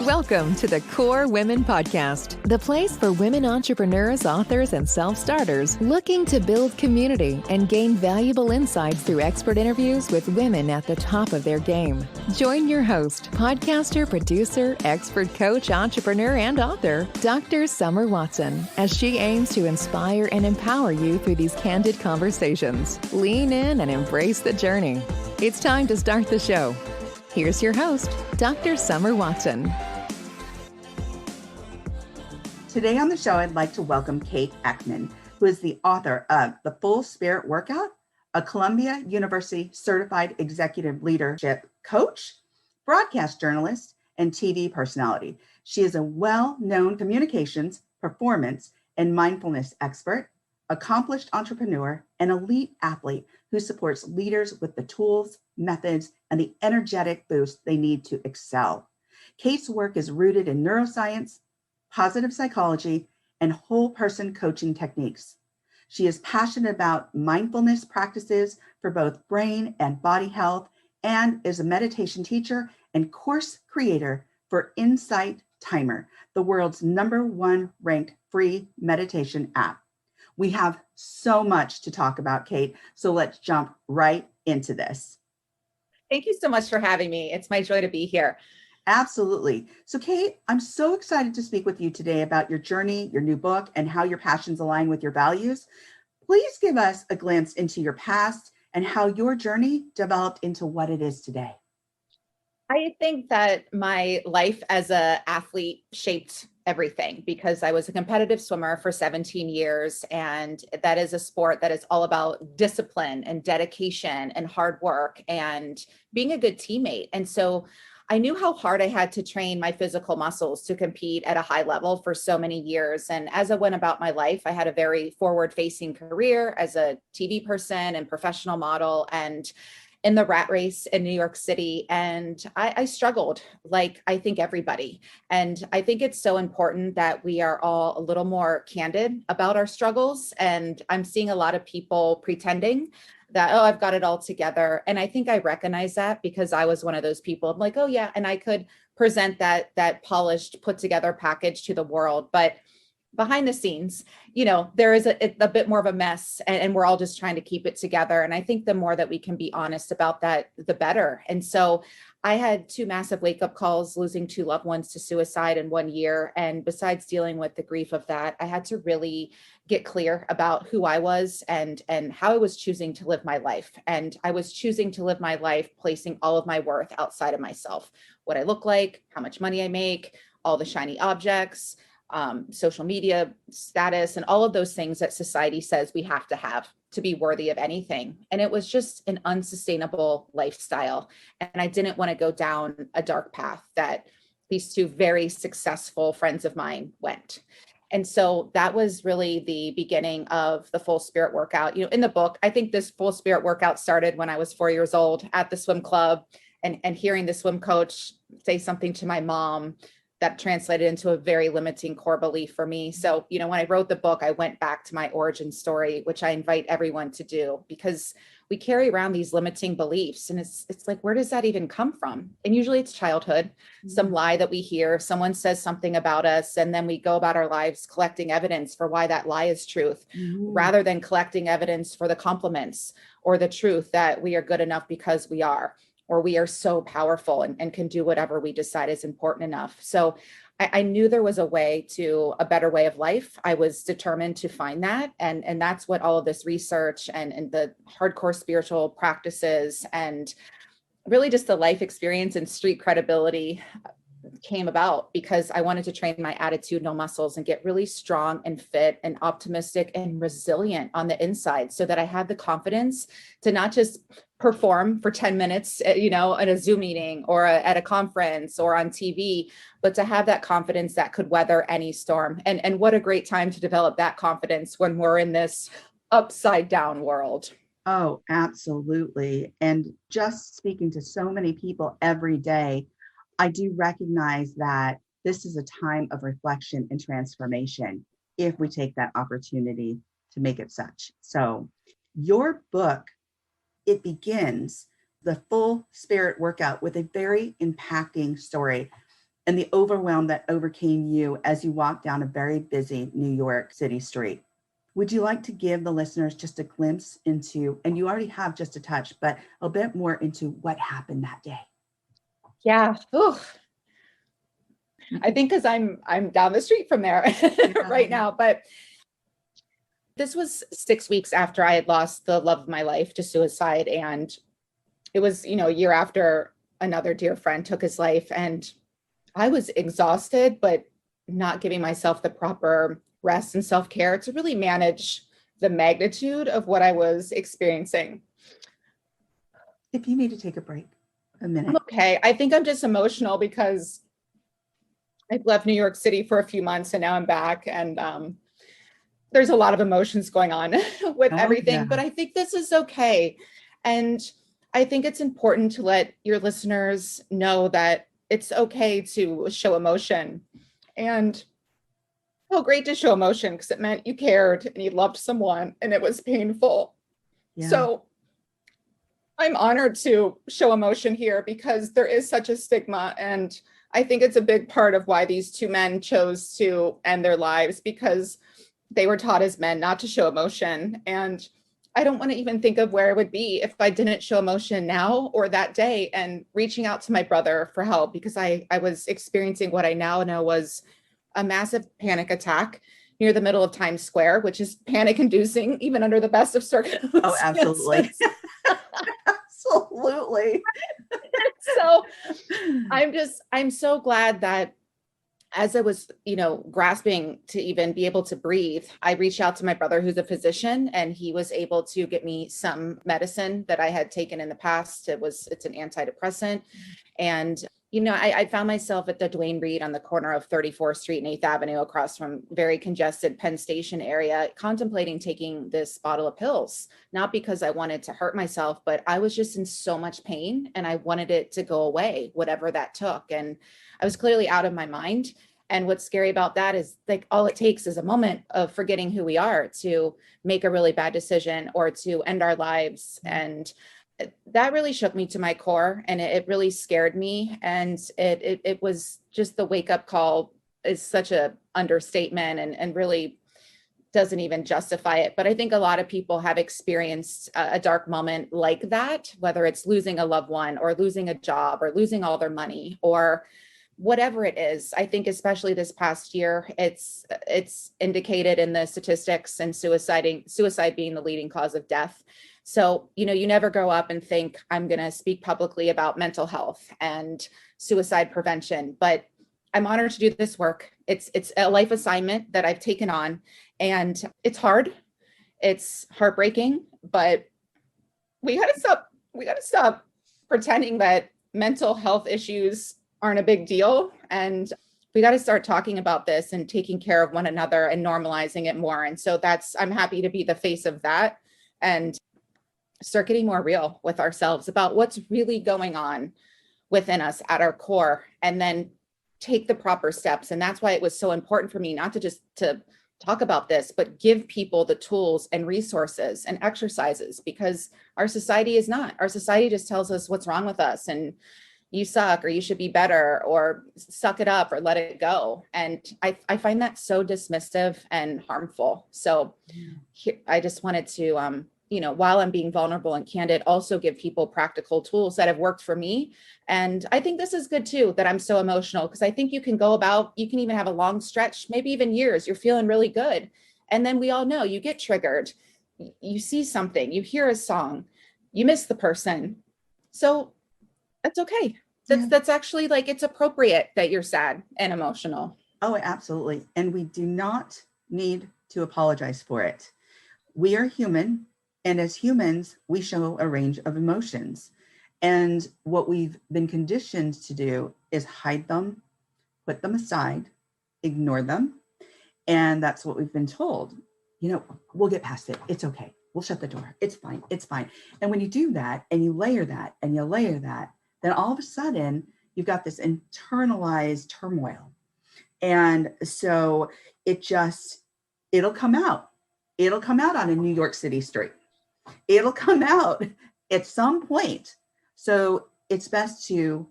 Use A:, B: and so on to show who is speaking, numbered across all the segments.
A: Welcome to the Core Women Podcast, the place for women entrepreneurs, authors, and self-starters looking to build community and gain valuable insights through expert interviews with women at the top of their game. Join your host, podcaster, producer, expert coach, entrepreneur, and author, Dr. Summer Watson, as she aims to inspire and empower you through these candid conversations. Lean in and embrace the journey. It's time to start the show. Here's your host, Dr. Summer Watson.
B: Today on the show, I'd like to welcome Kate Eckman, who is the author of The Full Spirit Workout, a Columbia University certified executive leadership coach, broadcast journalist, and TV personality. She is a well-known communications, performance, and mindfulness expert, accomplished entrepreneur, and elite athlete who supports leaders with the tools, methods, and the energetic boost they need to excel. Kate's work is rooted in neuroscience, positive psychology, and whole person coaching techniques. She is passionate about mindfulness practices for both brain and body health, and is a meditation teacher and course creator for Insight Timer, the world's #1 ranked free meditation app. We have so much to talk about, Kate, so let's jump right into this.
C: Thank you so much for having me. It's my joy to be here.
B: Absolutely. So, Kate, I'm so excited to speak with you today about your journey, your new book, and how your passions align with your values. Please give us a glimpse into your past and how your journey developed into what it is today.
C: I think that my life as an athlete shaped everything because I was a competitive swimmer for 17 years. And that is a sport that is all about discipline and dedication and hard work and being a good teammate. And so I knew how hard I had to train my physical muscles to compete at a high level for so many years. And as I went about my life, I had a very forward-facing career as a TV person and professional model and in the rat race in New York City. And I struggled like I think everybody. And I think it's so important that we are all a little more candid about our struggles. And I'm seeing a lot of people pretending that, oh, I've got it all together. And I think I recognize that because I was one of those people. I'm like, oh yeah, and I could present that polished, put together package to the world. But behind the scenes, there is a bit more of a mess and we're all just trying to keep it together. And I think the more that we can be honest about that, the better. And so I had 2 massive wake-up calls, losing 2 loved ones to suicide in 1 year. And besides dealing with the grief of that, I had to really get clear about who I was and how I was choosing to live my life. And I was choosing to live my life placing all of my worth outside of myself, what I look like, how much money I make, all the shiny objects, social media status, and all of those things that society says we have to be worthy of anything. And it was just an unsustainable lifestyle. And I didn't want to go down a dark path that these 2 very successful friends of mine went. And so that was really the beginning of the Full Spirit Workout. In the book, I think this Full Spirit Workout started when I was 4 years old at the swim club and hearing the swim coach say something to my mom that translated into a very limiting core belief for me. So, when I wrote the book, I went back to my origin story, which I invite everyone to do, because we carry around these limiting beliefs. And it's like, where does that even come from? And usually it's childhood, some lie that we hear, someone says something about us, and then we go about our lives collecting evidence for why that lie is truth, rather than collecting evidence for the compliments or the truth that we are good enough because we are, or we are so powerful and can do whatever we decide is important enough. So I knew there was a better way of life. I was determined to find that. And that's what all of this research and the hardcore spiritual practices and really just the life experience and street credibility came about, because I wanted to train my attitudinal muscles and get really strong and fit and optimistic and resilient on the inside, so that I had the confidence to not just perform for 10 minutes, at a Zoom meeting or at a conference or on TV, but to have that confidence that could weather any storm. And what a great time to develop that confidence when we're in this upside down world.
B: Oh, absolutely. And just speaking to so many people every day, I do recognize that this is a time of reflection and transformation if we take that opportunity to make it such. So your book, it begins the Full Spirit Workout with a very impacting story. and the overwhelm that overcame you as you walked down a very busy New York City street. Would you like to give the listeners just a glimpse into, and you already have just a touch, but a bit more into what happened that day?
C: Yeah. Ooh. I think because I'm down the street from there right now, but this was 6 weeks after I had lost the love of my life to suicide. And it was, a year after another dear friend took his life. And I was exhausted, but not giving myself the proper rest and self-care to really manage the magnitude of what I was experiencing.
B: If you need to take a break, a minute.
C: I'm okay. I think I'm just emotional because I've left New York City for a few months and now I'm back. And there's a lot of emotions going on with everything,
B: yeah.
C: But I think this is okay. And I think it's important to let your listeners know that it's okay to show emotion. And felt great to show emotion because it meant you cared and you loved someone and it was painful.
B: Yeah.
C: So I'm honored to show emotion here because there is such a stigma. And I think it's a big part of why these two men chose to end their lives, because they were taught as men not to show emotion. And I don't want to even think of where I would be if I didn't show emotion now or that day, and reaching out to my brother for help because I was experiencing what I now know was a massive panic attack near the middle of Times Square, which is panic inducing even under the best of circumstances.
B: Oh, absolutely. Absolutely.
C: So I'm so glad that as I was, grasping to even be able to breathe, I reached out to my brother, who's a physician, and he was able to get me some medicine that I had taken in the past. It's an antidepressant. And, I found myself at the Duane Reade on the corner of 34th Street and 8th Avenue across from very congested Penn Station area, contemplating taking this bottle of pills, not because I wanted to hurt myself, but I was just in so much pain and I wanted it to go away, whatever that took. And I was clearly out of my mind. And what's scary about that is like all it takes is a moment of forgetting who we are to make a really bad decision or to end our lives. And that really shook me to my core, and it really scared me. And it was just the wake up call is such a understatement and really doesn't even justify it. But I think a lot of people have experienced a dark moment like that, whether it's losing a loved one or losing a job or losing all their money or whatever it is. I think especially this past year, it's indicated in the statistics and suicide being the leading cause of death. So, you never grow up and think I'm going to speak publicly about mental health and suicide prevention, but I'm honored to do this work. It's a life assignment that I've taken on, and it's hard. It's heartbreaking, but we got to stop pretending that mental health issues aren't a big deal. And we got to start talking about this and taking care of one another and normalizing it more. And so I'm happy to be the face of that and start getting more real with ourselves about what's really going on within us at our core, and then take the proper steps. And that's why it was so important for me not to just to talk about this, but give people the tools and resources and exercises, because our society just tells us what's wrong with us and you suck, or you should be better, or suck it up, or let it go. And I find that so dismissive and harmful. So I just wanted to, while I'm being vulnerable and candid, also give people practical tools that have worked for me. And I think this is good too, that I'm so emotional, because I think you can even have a long stretch, maybe even years, you're feeling really good. And then we all know you get triggered, you see something, you hear a song, you miss the person. So that's okay. That's actually like, it's appropriate that you're sad and emotional.
B: Oh, absolutely. And we do not need to apologize for it. We are human. And as humans, we show a range of emotions. And what we've been conditioned to do is hide them, put them aside, ignore them. And that's what we've been told. We'll get past it. It's okay. We'll shut the door. It's fine. It's fine. And when you do that and you layer that and you layer that, then all of a sudden you've got this internalized turmoil. And so it'll come out. It'll come out on a New York City street. It'll come out at some point. So it's best to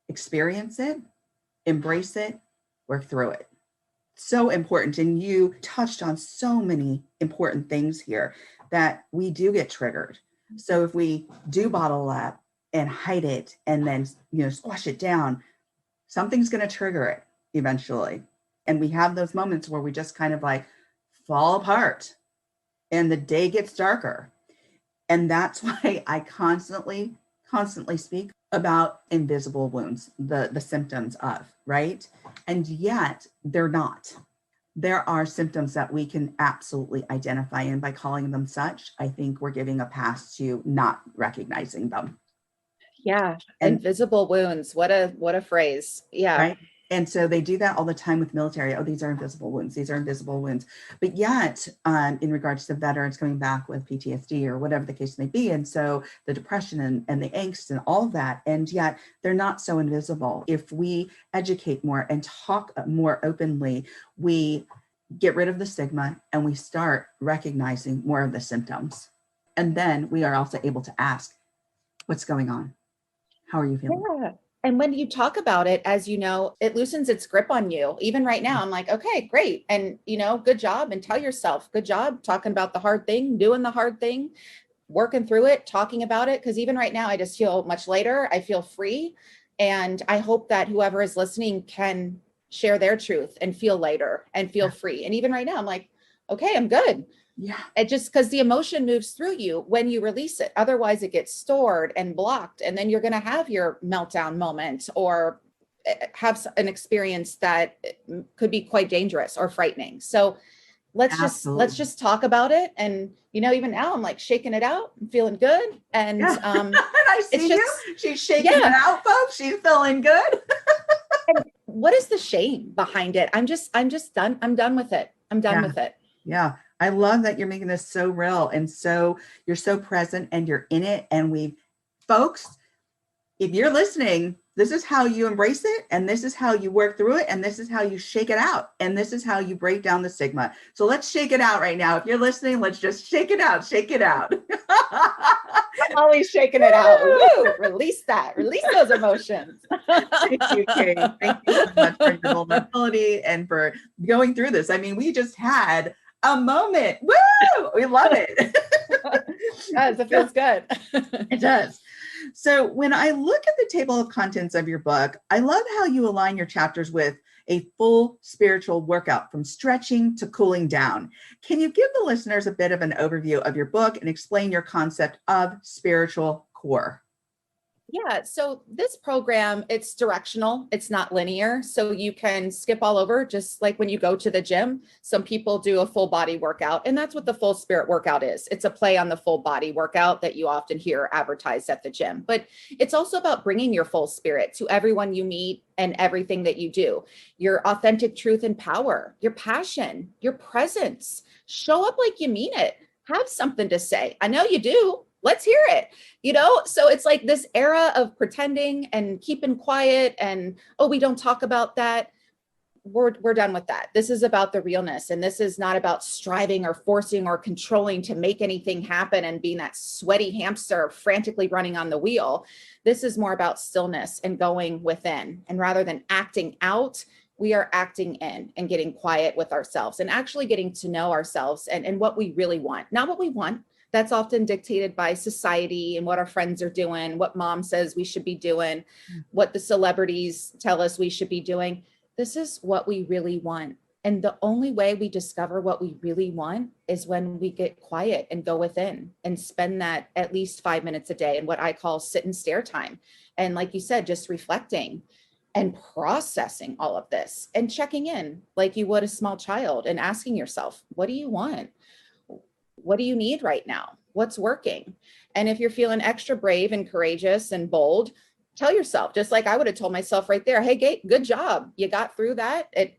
B: experience it, embrace it, work through it. So important. And you touched on so many important things here that we do get triggered. So if we do bottle up and hide it and then, squash it down, something's going to trigger it eventually. And we have those moments where we just kind of like fall apart and the day gets darker. And that's why I constantly speak about invisible wounds, the symptoms of, right? And yet they're not. There are symptoms that we can absolutely identify. And by calling them such, I think we're giving a pass to not recognizing them.
C: Yeah.
B: And
C: invisible wounds. What a phrase. Yeah.
B: right. And so they do that all the time with military. Oh, these are invisible wounds. These are invisible wounds. But yet, in regards to veterans coming back with PTSD or whatever the case may be, and so the depression and the angst and all of that, and yet they're not so invisible. If we educate more and talk more openly, we get rid of the stigma and we start recognizing more of the symptoms. And then we are also able to ask, what's going on? How are you feeling?
C: Yeah. And when you talk about it, as you know, it loosens its grip on you. Even right now, I'm like, okay, great. And, good job. And tell yourself, good job talking about the hard thing, doing the hard thing, working through it, talking about it. Because even right now, I just feel much lighter. I feel free. And I hope that whoever is listening can share their truth and feel lighter and feel free. And even right now, I'm like, okay, I'm good.
B: Yeah.
C: It just because the emotion moves through you when you release it. Otherwise, it gets stored and blocked. And then you're going to have your meltdown moment or have an experience that could be quite dangerous or frightening. So let's just talk about it. And, even now I'm like shaking it out. I'm feeling good. And
B: yeah. I see you. She's shaking it out, folks. She's feeling good.
C: And what is the shame behind it? I'm just done. I'm done with it. I'm done with it.
B: Yeah. I love that you're making this so real. And so you're so present and you're in it. And folks, if you're listening, this is how you embrace it. And this is how you work through it. And this is how you shake it out. And this is how you break down the stigma. So let's shake it out right now. If you're listening, let's just shake it out. Shake it out.
C: I'm always shaking it out. Woo! Release that. Release those emotions.
B: Thank you, Kate. Thank you so much for your vulnerability and for going through this. I mean, we just had a moment. Woo! We love it.
C: Yes, it feels good.
B: It does. So when I look at the table of contents of your book, I love how you align your chapters with a full spiritual workout from stretching to cooling down. Can you give the listeners a bit of an overview of your book and explain your concept of spiritual core?
C: Yeah. So this program, it's directional. It's not linear. So you can skip all over, just like when you go to the gym. Some people do a full body workout, and that's what the full spirit workout is. It's a play on the full body workout that you often hear advertised at the gym. But it's also about bringing your full spirit to everyone you meet and everything that you do. Your authentic truth and power, your passion, your presence. Show up like you mean it. Have something to say. I know you do. Let's hear it, So it's like this era of pretending and keeping quiet and, oh, we don't talk about that. We're done with that. This is about the realness. And this is not about striving or forcing or controlling to make anything happen and being that sweaty hamster frantically running on the wheel. This is more about stillness and going within. And rather than acting out, we are acting in and getting quiet with ourselves and actually getting to know ourselves and what we really want, not what we want. That's often dictated by society and what our friends are doing, what mom says we should be doing, what the celebrities tell us we should be doing. This is what we really want. And the only way we discover what we really want is when we get quiet and go within and spend that at least 5 minutes a day in what I call sit and stare time. And like you said, just reflecting and processing all of this and checking in like you would a small child and asking yourself, what do you want? What do you need right now? What's working? And if you're feeling extra brave and courageous and bold, tell yourself, just like I would have told myself right there, hey, Kate, good job. You got through that. A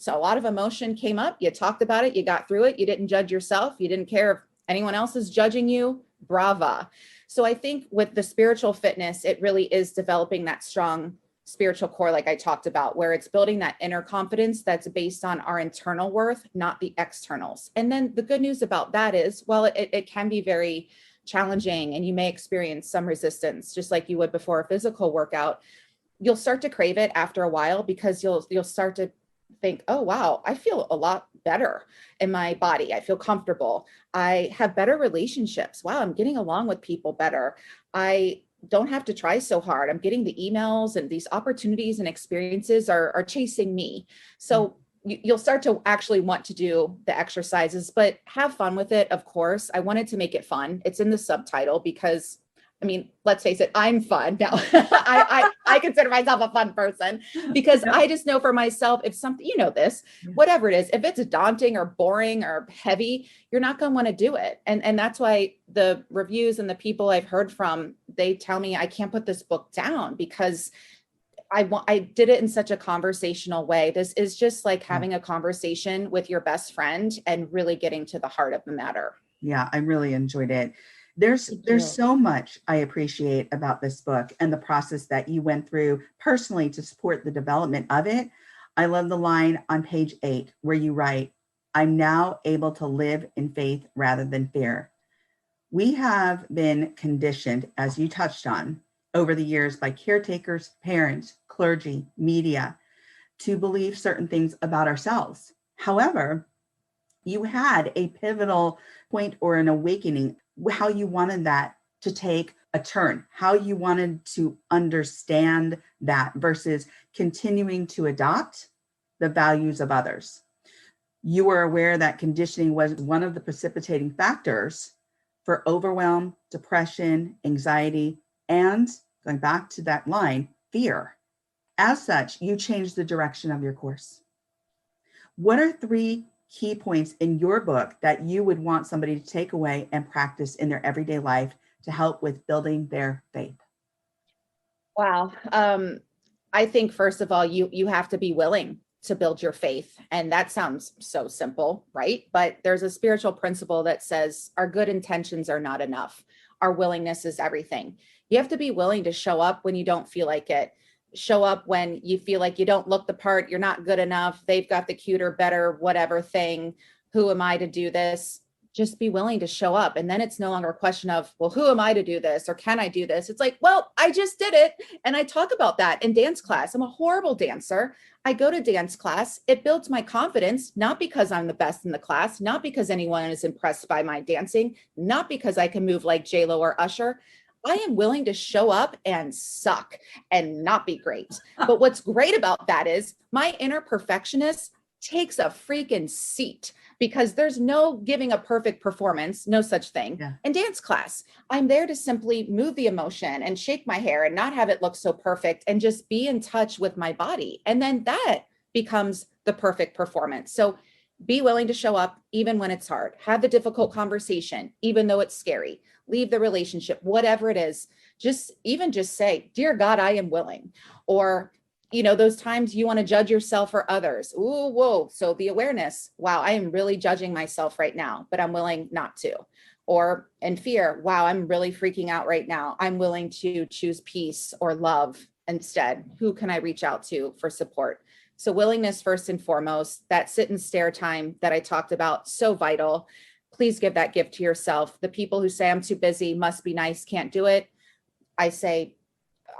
C: lot of emotion came up. You talked about it. You got through it. You didn't judge yourself. You didn't care if anyone else is judging you. Brava. So I think with the spiritual fitness, it really is developing that strong spiritual core, like I talked about, where it's building that inner confidence that's based on our internal worth, not the externals. And then the good news about that is, well, it can be very challenging and you may experience some resistance, just like you would before a physical workout. you'll start to crave it after a while, because you'll start to think, oh, wow, I feel a lot better in my body. I feel comfortable. I have better relationships. Wow, I'm getting along with people better. I don't have to try so hard. I'm getting the emails, and these opportunities and experiences are chasing me. So you'll start to actually want to do the exercises, but have fun with it. Of course, I wanted to make it fun. It's in the subtitle because, I mean, let's face it, I'm fun now. I consider myself a fun person, because I just know for myself, if something, you know, this, whatever it is, if it's daunting or boring or heavy, you're not going to want to do it. And that's why the reviews and the people I've heard from, they tell me I can't put this book down because I did it in such a conversational way. This is just like having a conversation with your best friend and really getting to the heart of the matter.
B: Yeah, I really enjoyed it. There's so much I appreciate about this book and the process that you went through personally to support the development of it. I love the line on page 8 where you write, "I'm now able to live in faith rather than fear." We have been conditioned, as you touched on, over the years by caretakers, parents, clergy, media, to believe certain things about ourselves. However, you had a pivotal point or an awakening, how you wanted that to take a turn, how you wanted to understand that versus continuing to adopt the values of others. You were aware that conditioning was one of the precipitating factors for overwhelm, depression, anxiety, and going back to that line, fear. As such, you changed the direction of your course. What are 3 key points in your book that you would want somebody to take away and practice in their everyday life to help with building their faith?
C: Wow. I think first of all, you have to be willing to build your faith. And that sounds so simple, right? But there's a spiritual principle that says our good intentions are not enough. Our willingness is everything. You have to be willing to show up when you don't feel like it. Show up when you feel like you don't look the part, you're not good enough, they've got the cuter, better, whatever thing. Who am I to do this? Just be willing to show up. And then it's no longer a question of, well, who am I to do this? Or can I do this? It's like, well, I just did it. And I talk about that in dance class. I'm a horrible dancer. I go to dance class. It builds my confidence, not because I'm the best in the class, not because anyone is impressed by my dancing, not because I can move like J-Lo or Usher. I am willing to show up and suck and not be great. But what's great about that is my inner perfectionist takes a freaking seat, because there's no giving a perfect performance, no such thing. In dance class, I'm there to simply move the emotion and shake my hair and not have it look so perfect and just be in touch with my body. And then that becomes the perfect performance. So be willing to show up even when it's hard. Have the difficult conversation, even though it's scary. Leave the relationship, whatever it is. Just say, "Dear God, I am willing." Or, you know, those times you want to judge yourself or others. Ooh, whoa. So the awareness, wow, I am really judging myself right now, but I'm willing not to. Or in fear, wow, I'm really freaking out right now. I'm willing to choose peace or love instead. Who can I reach out to for support? So willingness first and foremost. That sit and stare time that I talked about, so vital. Please give that gift to yourself. The people who say I'm too busy, must be nice, can't do it, I say,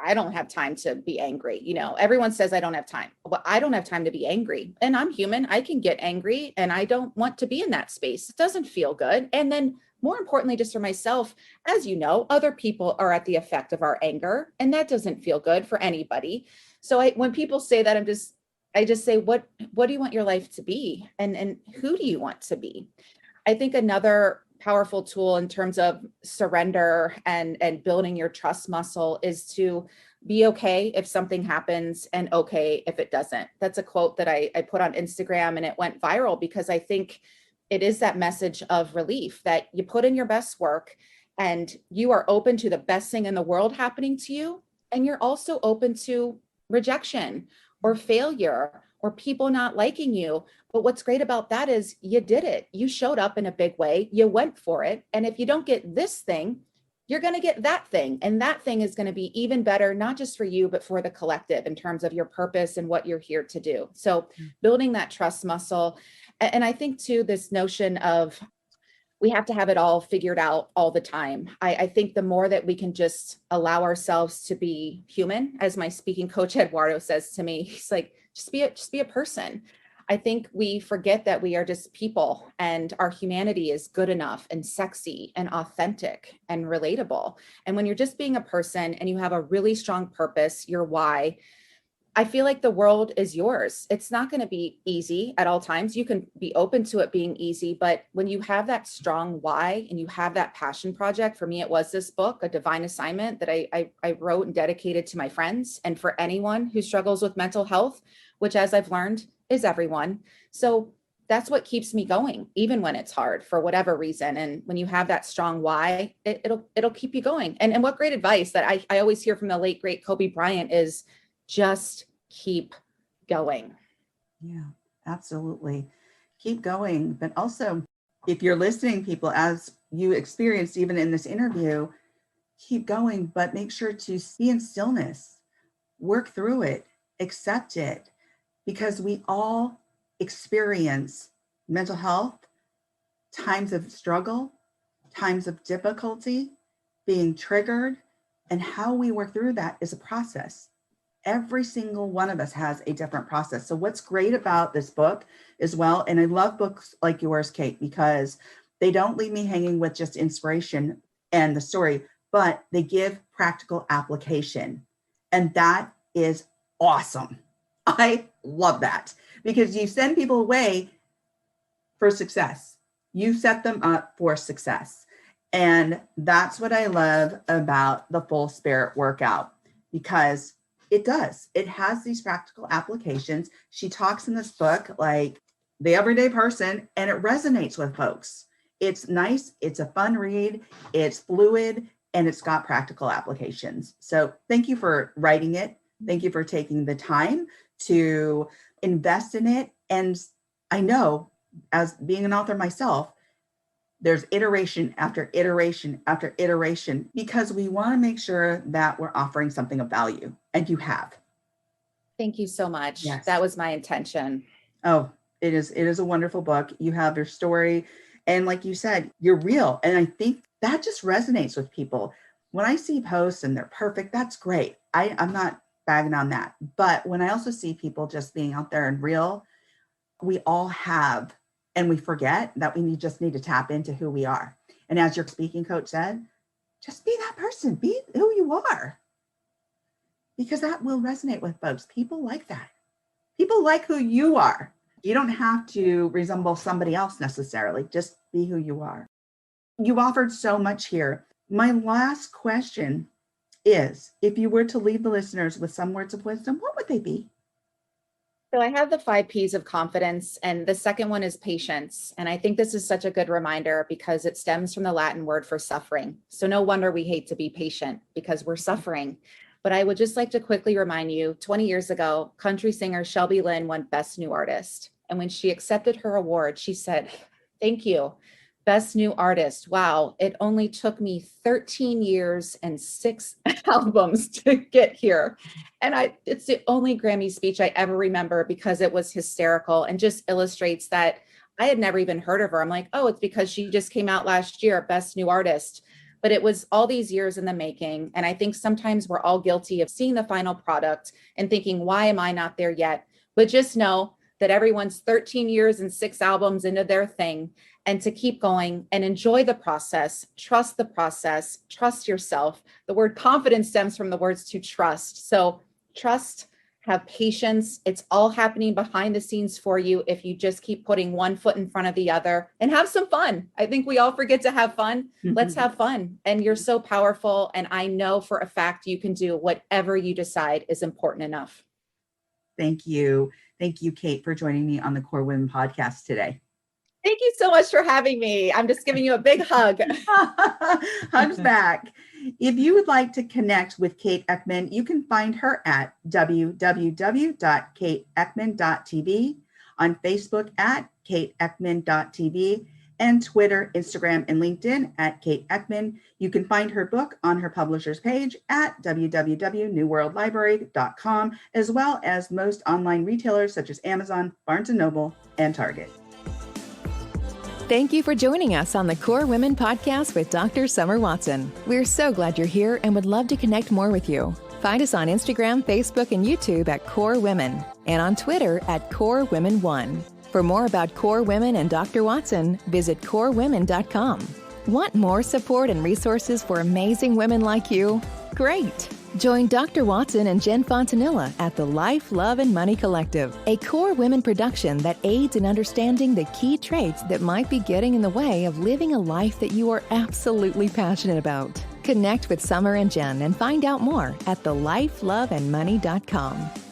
C: I don't have time to be angry. You know, everyone says I don't have time. Well, I don't have time to be angry. And I'm human. I can get angry, and I don't want to be in that space. It doesn't feel good. And then more importantly, just for myself, as you know, other people are at the effect of our anger, and that doesn't feel good for anybody. So when people say that, I just say, what do you want your life to be? And who do you want to be? I think another powerful tool in terms of surrender and building your trust muscle is to be okay if something happens and okay if it doesn't. That's a quote that I put on Instagram, and it went viral because I think it is that message of relief that you put in your best work and you are open to the best thing in the world happening to you. And you're also open to rejection or failure or people not liking you. But what's great about that is you did it. You showed up in a big way. You went for it. And if you don't get this thing, you're going to get that thing. And that thing is going to be even better, not just for you, but for the collective in terms of your purpose and what you're here to do. So building that trust muscle. And I think too, this notion of we have to have it all figured out all the time. I think the more that we can just allow ourselves to be human, as my speaking coach Eduardo says to me, he's like, just be a person. I think we forget that we are just people and our humanity is good enough and sexy and authentic and relatable. And when you're just being a person and you have a really strong purpose, your why, I feel like the world is yours. It's not going to be easy at all times. You can be open to it being easy, but when you have that strong why and you have that passion project, for me, it was this book, A Divine Assignment, that I wrote and dedicated to my friends and for anyone who struggles with mental health, which, as I've learned, is everyone. So that's what keeps me going, even when it's hard for whatever reason. And when you have that strong why, it'll keep you going. And what great advice that I always hear from the late, great Kobe Bryant is just keep going.
B: Yeah, absolutely. Keep going. But also, if you're listening, people, as you experienced even in this interview, keep going, but make sure to be in stillness, work through it, accept it, because we all experience mental health, times of struggle, times of difficulty, being triggered, and how we work through that is a process. Every single one of us has a different process. So what's great about this book as well, and I love books like yours, Kate, because they don't leave me hanging with just inspiration and the story, but they give practical application. And that is awesome. I love that because you send people away for success. You set them up for success. And that's what I love about the Full Spirit Workout, because it does. It has these practical applications. She talks in this book like the everyday person, and it resonates with folks. It's nice. It's a fun read. It's fluid, and it's got practical applications. So thank you for writing it. Thank you for taking the time to invest in it. And I know, as being an author myself, there's iteration after iteration after iteration because we want to make sure that we're offering something of value, and you have.
C: Thank you so much.
B: Yes.
C: That was my intention.
B: Oh, it is a wonderful book. You have your story, and like you said, you're real. And I think that just resonates with people. When I see posts and they're perfect, that's great. I'm not bagging on that. But when I also see people just being out there and real, we all have, and we forget that we just need to tap into who we are. And as your speaking coach said, just be that person, be who you are, because that will resonate with folks. People like that. People like who you are. You don't have to resemble somebody else necessarily. Just be who you are. You've offered so much here. My last question is, if you were to leave the listeners with some words of wisdom, what would they be?
C: So I have the 5 P's of confidence, and the second one is patience. And I think this is such a good reminder because it stems from the Latin word for suffering. So no wonder we hate to be patient because we're suffering. But I would just like to quickly remind you, 20 years ago, country singer Shelby Lynn won Best New Artist. And when she accepted her award, she said, "Thank you. Best New Artist. Wow, it only took me 13 years and 6 albums to get here." And it's the only Grammy speech I ever remember because it was hysterical and just illustrates that I had never even heard of her. I'm like, oh, it's because she just came out last year, Best New Artist. But it was all these years in the making. And I think sometimes we're all guilty of seeing the final product and thinking, why am I not there yet? But just know that everyone's 13 years and 6 albums into their thing, and to keep going and enjoy the process, trust yourself. The word confidence stems from the words to trust. So trust, have patience. It's all happening behind the scenes for you if you just keep putting one foot in front of the other, and have some fun. I think we all forget to have fun. Let's have fun. And you're so powerful. And I know for a fact you can do whatever you decide is important enough.
B: Thank you. Thank you, Kate, for joining me on the Core Women podcast today.
C: Thank you so much for having me. I'm just giving you a big hug.
B: Hugs back. If you would like to connect with Kate Eckman, you can find her at www.kateeckman.tv, on Facebook at kateeckman.tv, and Twitter, Instagram, and LinkedIn at Kate Eckman. You can find her book on her publisher's page at www.newworldlibrary.com, as well as most online retailers such as Amazon, Barnes & Noble, and Target.
A: Thank you for joining us on the Core Women Podcast with Dr. Summer Watson. We're so glad you're here and would love to connect more with you. Find us on Instagram, Facebook, and YouTube at Core Women, and on Twitter at Core Women 1. For more about Core Women and Dr. Watson, visit corewomen.com. Want more support and resources for amazing women like you? Great! Join Dr. Watson and Jen Fontanilla at the Life, Love, and Money Collective, a Core Women production that aids in understanding the key traits that might be getting in the way of living a life that you are absolutely passionate about. Connect with Summer and Jen and find out more at thelifeloveandmoney.com.